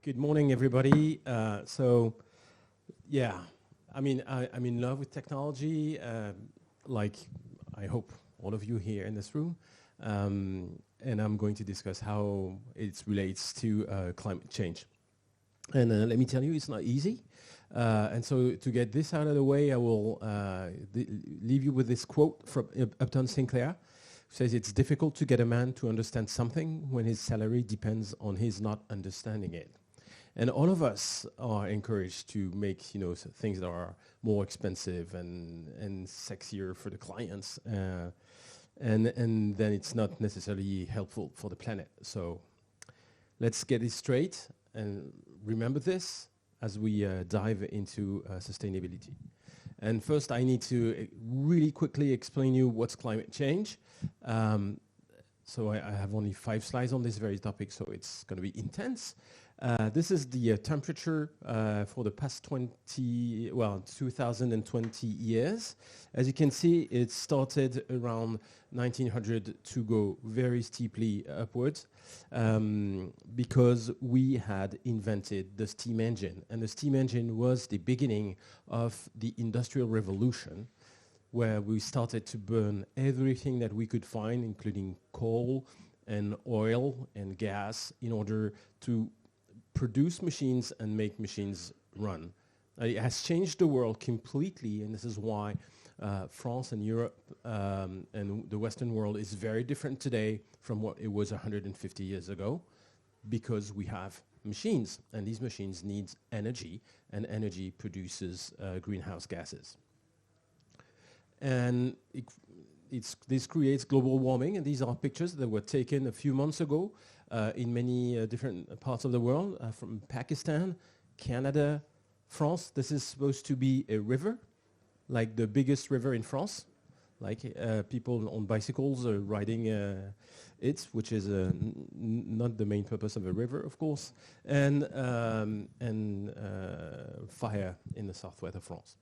Good morning, everybody. Yeah, I mean, I'm in love with technology, like I hope all of you here in this room. And I'm going to discuss how it relates to climate change. And let me tell you, it's not easy. And so to get this out of the way, I will leave you with this quote from Upton Sinclair, who says, "It's difficult to get a man to understand something when his salary depends on his not understanding it." And all of us are encouraged to make things that are more expensive and sexier for the clients, and then it's not necessarily helpful for the planet. So let's get it straight and remember this as we dive into sustainability. And first, I need to really quickly explain you what's climate change. So I have only 5 slides on this very topic, so it's going to be intense. This is the temperature for the past 2020 years. As you can see, it started around 1900 to go very steeply upwards because we had invented the steam engine. And the steam engine was the beginning of the Industrial Revolution, where we started to burn everything that we could find, including coal and oil and gas, in order to produce machines and make machines run. It has changed the world completely, and this is why France and Europe and the Western world is very different today from what it was 150 years ago, because we have machines, and these machines need energy, and energy produces greenhouse gases. And this creates global warming, and these are pictures that were taken a few months ago in many different parts of the world, from Pakistan, Canada, France. This is supposed to be a river, like the biggest river in France, like people on bicycles are riding it, which is not the main purpose of a river, of course, and fire in the southwest of France.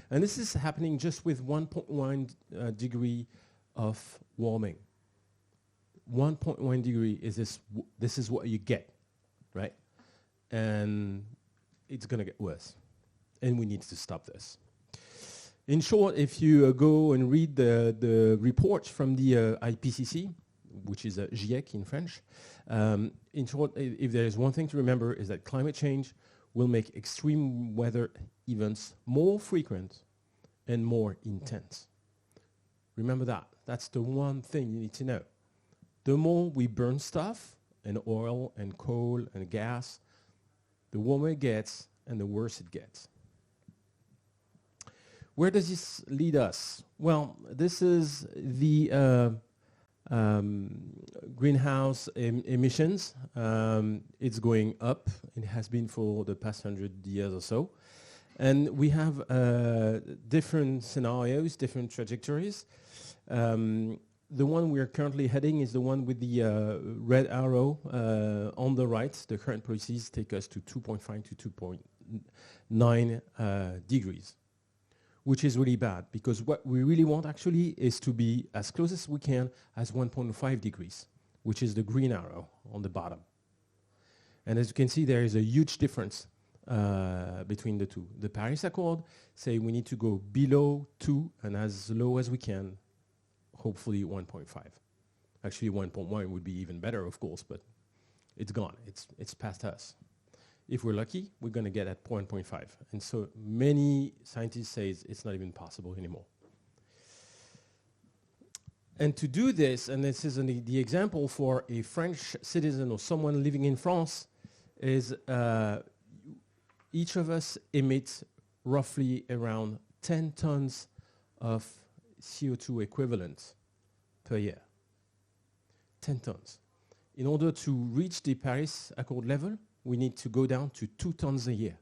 And this is happening just with 1.1 degree of warming. 1.1 degree is this is what you get, right? And it's going to get worse. And we need to stop this. In short, if you go and read the report from the IPCC, which is GIEC in French, in short, if there is one thing to remember, is that climate change will make extreme weather events more frequent and more intense. Remember that. That's the one thing you need to know. The more we burn stuff, and oil and coal and gas, the warmer it gets and the worse it gets. Where does this lead us? Well, this is the greenhouse emissions. It's going up. It has been for the past 100 years or so. And we have different scenarios, different trajectories. The one we're currently heading is the one with the red arrow on the right. The current policies take us to 2.5 to 2.9 degrees, which is really bad, because what we really want actually is to be as close as we can as 1.5 degrees, which is the green arrow on the bottom. And as you can see, there is a huge difference between the two. The Paris Accord say we need to go below 2 and as low as we can, hopefully 1.5. Actually 1.1 would be even better, of course, but it's gone. It's past us. If we're lucky, we're going to get at 1.5. And so many scientists say it's not even possible anymore. And to do this, and this is the example for a French citizen or someone living in France, is each of us emits roughly around 10 tons of CO2 equivalent per year. 10 tons. In order to reach the Paris Accord level, we need to go down to 2 tons a year.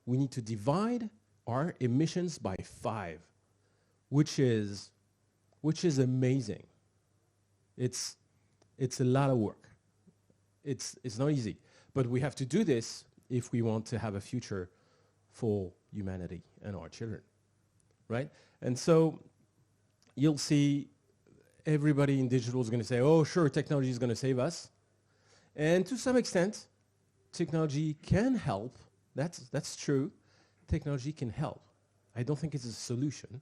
We need to divide our emissions by 5, which is amazing. It's a lot of work. It's not easy, but we have to do this if we want to have a future for humanity and our children, right? And so you'll see everybody in digital is going to say, oh, sure, technology is going to save us. And to some extent, technology can help. That's true. Technology can help. I don't think it's a solution,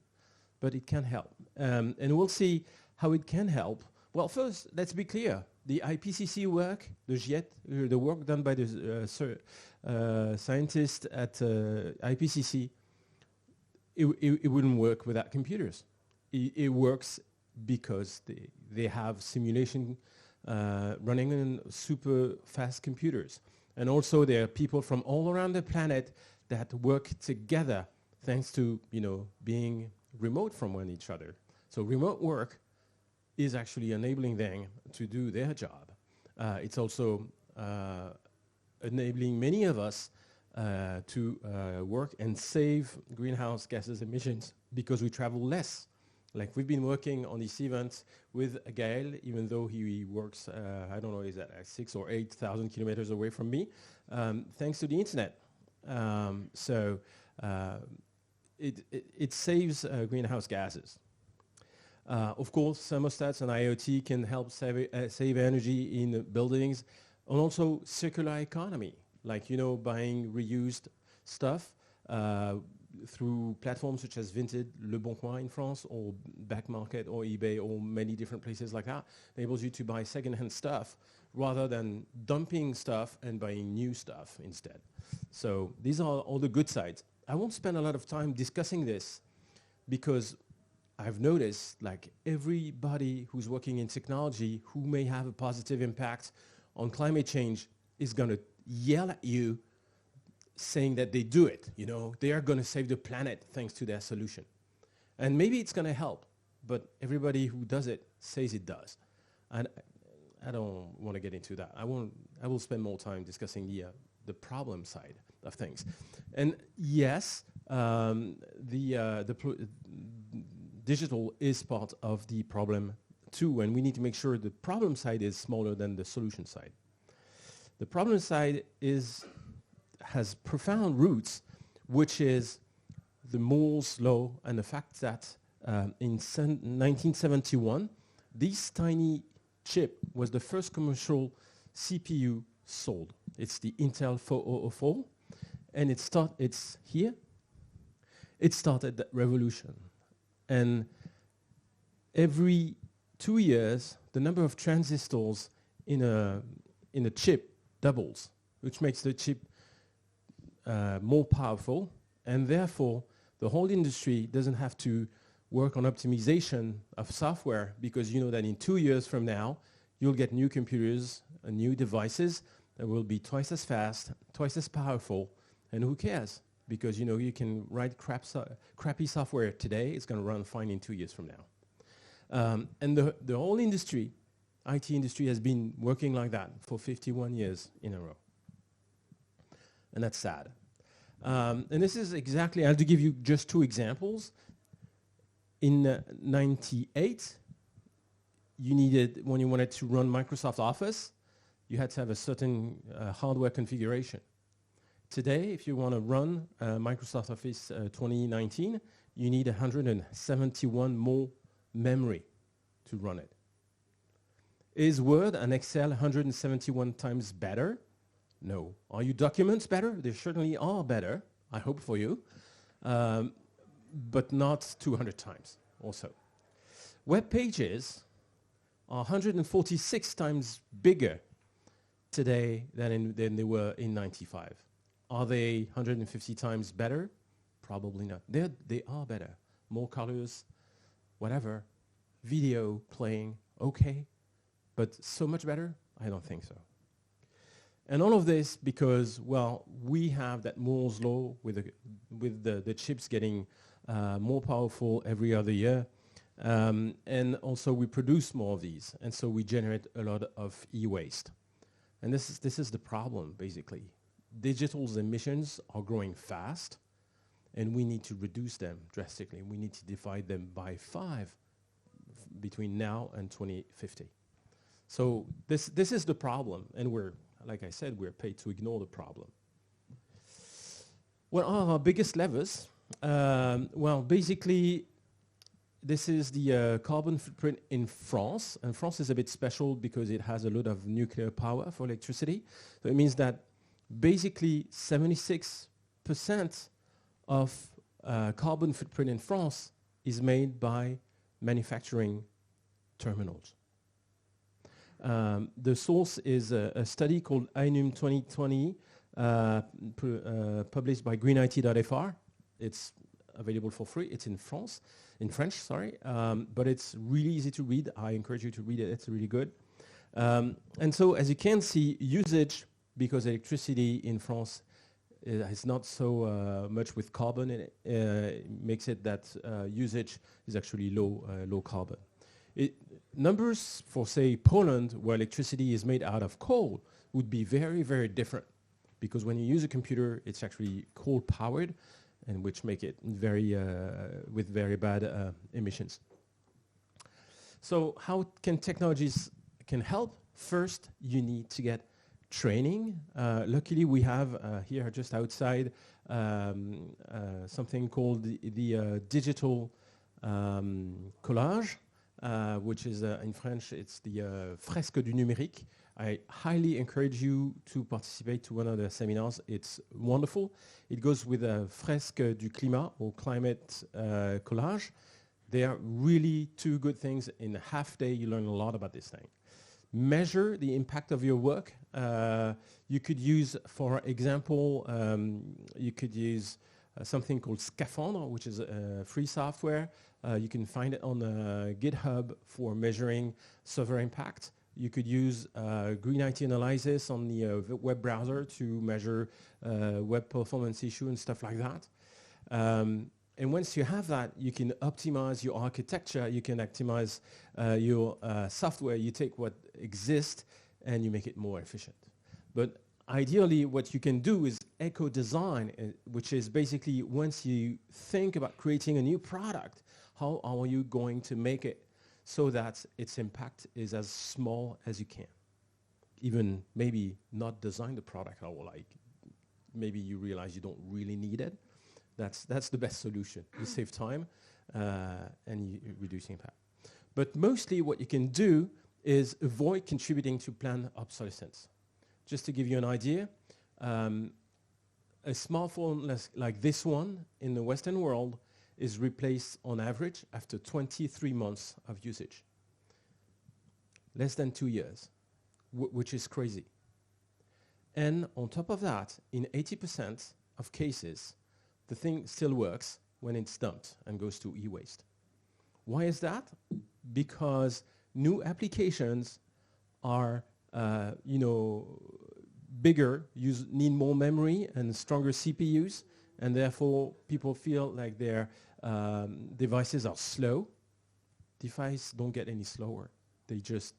but it can help. And we'll see how it can help. Well, first, let's be clear. The IPCC work, the JET, the work done by the scientists at IPCC, it wouldn't work without computers. It works because they have simulation running on super fast computers. And also there are people from all around the planet that work together thanks to being remote from one each other. So remote work is actually enabling them to do their job. It's also enabling many of us to work and save greenhouse gases emissions because we travel less. Like we've been working on this event with Gael, even though he works, I don't know, is that 6,000 or 8,000 kilometers away from me, thanks to the internet. So it saves greenhouse gases. Of course, thermostats and IoT can help save energy in buildings, and also circular economy, like buying reused stuff through platforms such as Vinted, Le Bon Coin in France, or Back Market, or eBay, or many different places like that. Enables you to buy secondhand stuff rather than dumping stuff and buying new stuff instead. So these are all the good sides. I won't spend a lot of time discussing this because I've noticed like everybody who's working in technology who may have a positive impact on climate change is going to yell at you saying that they do it, they are going to save the planet thanks to their solution. And maybe it's going to help, but everybody who does it says it does. And I don't want to get into that. I will spend more time discussing the problem side of things. And yes, digital is part of the problem too, and we need to make sure the problem side is smaller than the solution side. The problem side has profound roots, which is the Moore's law and the fact that in 1971, this tiny chip was the first commercial CPU sold. It's the Intel 4004, and it's here. It started that revolution. And every 2 years, the number of transistors in a chip doubles, which makes the chip more powerful, and therefore the whole industry doesn't have to work on optimization of software, because you know that in 2 years from now, you'll get new computers and new devices that will be twice as fast, twice as powerful, and who cares? Because you can write crappy software today, it's going to run fine in 2 years from now. And the whole industry, IT industry, has been working like that for 51 years in a row. And that's sad. And this is exactly, I'll give you just 2 examples. In 98, you needed, when you wanted to run Microsoft Office, you had to have a certain hardware configuration. Today, if you want to run Microsoft Office 2019, you need 171 more memory to run it. Is Word and Excel 171 times better? No. Are your documents better? They certainly are better, I hope for you, but not 200 times also. Web pages are 146 times bigger today than they were in 95. Are they 150 times better? Probably not. They are better. More colors, whatever. Video playing, okay. But so much better? I don't think so. And all of this because, well, we have that Moore's law with the chips getting more powerful every other year. And also we produce more of these. And so we generate a lot of e-waste. And this is the problem, basically. Digital's emissions are growing fast, and we need to reduce them drastically. We need to divide them by 5 between now and 2050. So this is the problem, and like I said, we're paid to ignore the problem. What are our biggest levers? Well, basically, this is the carbon footprint in France, and France is a bit special because it has a lot of nuclear power for electricity. So it means that basically 76% of carbon footprint in France is made by manufacturing terminals. The source is a study called INUM 2020, published by greenit.fr. It's available for free. It's in French, sorry, but it's really easy to read. I encourage you to read it. It's really good. And so, as you can see, usage, because electricity in France is not so much with carbon in it, makes it that usage is actually low carbon. Numbers for, say, Poland, where electricity is made out of coal, would be very, very different, because when you use a computer, it's actually coal-powered, and which make it very with very bad emissions. So how can technologies help? First, you need to get training. Luckily, we have here just outside something called the digital collage, which is in French, it's the fresque du numérique. I highly encourage you to participate to one of the seminars. It's wonderful. It goes with a fresque du climat, or climate collage. They are really two good things. In a half day, you learn a lot about this thing. Measure the impact of your work. You could use, for example, you could use something called Scaphandre, which is free software. You can find it on GitHub for measuring server impact. You could use greenit analysis on the web browser to measure web performance issue and stuff like that. And once you have that, you can optimize your architecture, you can optimize your software, you take what exists and you make it more efficient. But ideally, what you can do is eco-design, which is basically once you think about creating a new product, how are you going to make it so that its impact is as small as you can? Even maybe not design the product at all, like maybe you realize you don't really need it. That's the best solution. You save time and you reduce impact. But mostly what you can do is avoid contributing to planned obsolescence. Just to give you an idea, a smartphone like this one in the Western world is replaced on average after 23 months of usage. Less than 2 years, which is crazy. And on top of that, in 80% of cases, the thing still works when it's dumped and goes to e-waste. Why is that? Because new applications are, bigger, need more memory and stronger CPUs, and therefore people feel like their devices are slow. Devices don't get any slower. They just,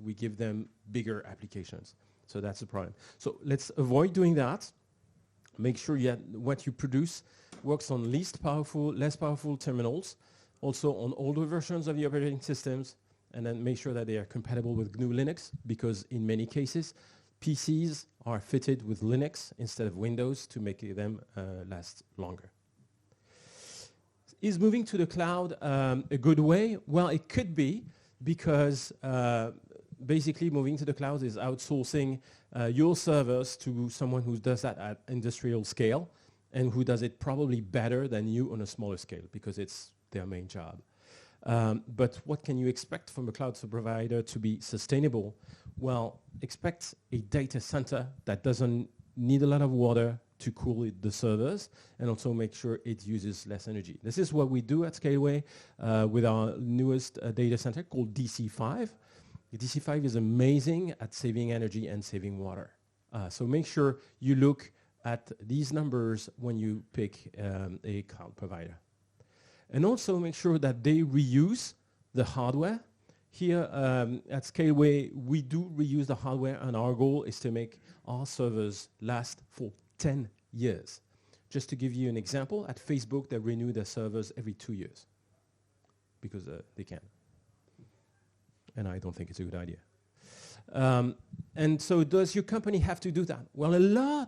we give them bigger applications. So that's the problem. So let's avoid doing that. Make sure what you produce works on less powerful terminals, also on older versions of the operating systems, and then make sure that they are compatible with GNU Linux, because in many cases, PCs are fitted with Linux instead of Windows to make them last longer. Is moving to the cloud a good way? Well, it could be, because basically moving to the cloud is outsourcing your servers to someone who does that at industrial scale and who does it probably better than you on a smaller scale, because it's their main job. But what can you expect from a cloud provider to be sustainable? Well, expect a data center that doesn't need a lot of water to cool the servers, and also make sure it uses less energy. This is what we do at Scaleway with our newest data center called DC5. The DC5 is amazing at saving energy and saving water. So make sure you look at these numbers when you pick a cloud provider. And also make sure that they reuse the hardware. Here at Scaleway, we do reuse the hardware, and our goal is to make our servers last for 10 years. Just to give you an example, at Facebook, they renew their servers every 2 years because they can. And I don't think it's a good idea. And so does your company have to do that? Well, a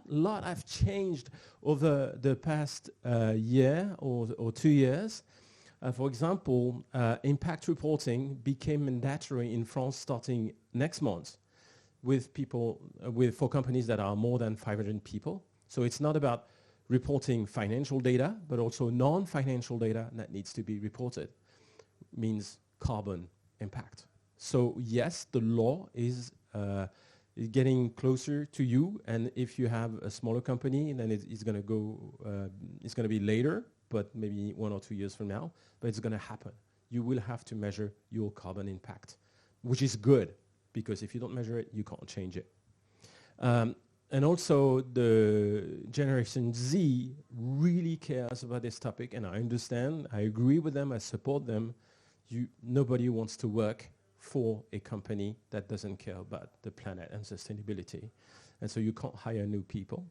lot have changed over the past year or 2 years. For example, impact reporting became mandatory in France starting next month. with people, for companies that are more than 500 people. So it's not about reporting financial data, but also non-financial data that needs to be reported. Means carbon impact. So yes, the law is getting closer to you, and if you have a smaller company, then it's going to go. It's going to be later, but maybe 1 or 2 years from now. But it's going to happen. You will have to measure your carbon impact, which is good, because if you don't measure it, you can't change it. And also, the Generation Z really cares about this topic, and I understand. I agree with them. I support them. Nobody wants to work for a company that doesn't care about the planet and sustainability, and so you can't hire new people.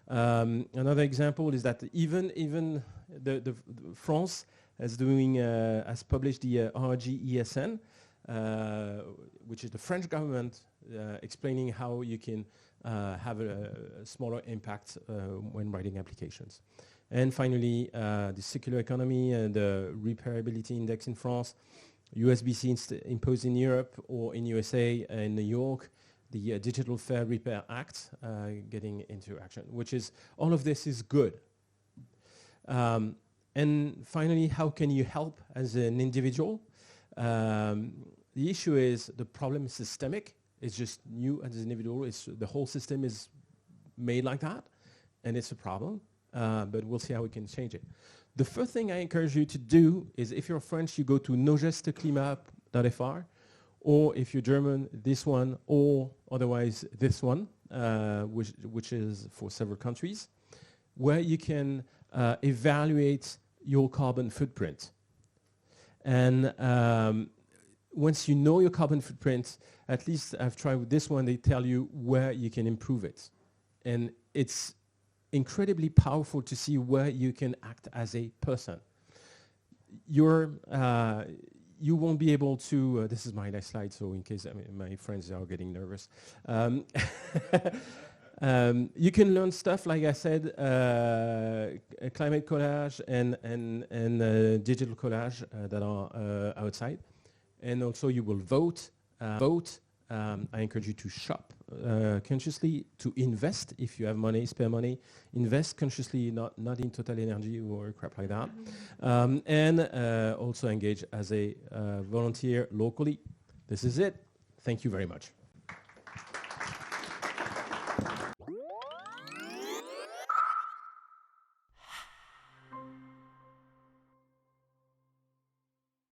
Another example is that even the France has published the RGESN, which is the French government explaining how you can have a smaller impact when writing applications. And finally, the circular economy and the repairability index in France, USBC imposed in Europe, or in USA and New York, the Digital Fair Repair Act getting into action, which is, all of this is good. And finally, how can you help as an individual? The issue is the problem is systemic. It's just you as an individual. The whole system is made like that, and it's a problem. But we'll see how we can change it. The first thing I encourage you to do is, if you're French, you go to nogesteclimat.fr, or if you're German, this one, or otherwise this one, which is for several countries, where you can evaluate your carbon footprint. And once you know your carbon footprint, at least I've tried with this one, they tell you where you can improve it. And it's incredibly powerful to see where you can act as a person. You won't be able to, this is my next slide, so in case my friends are getting nervous. You can learn stuff, like I said, climate collage and digital collage that are outside. And also you will vote. I encourage you to shop consciously, to invest if you have money, spare money. Invest consciously, not in Total Energy or crap like that. And also engage as a volunteer locally. This is it. Thank you very much.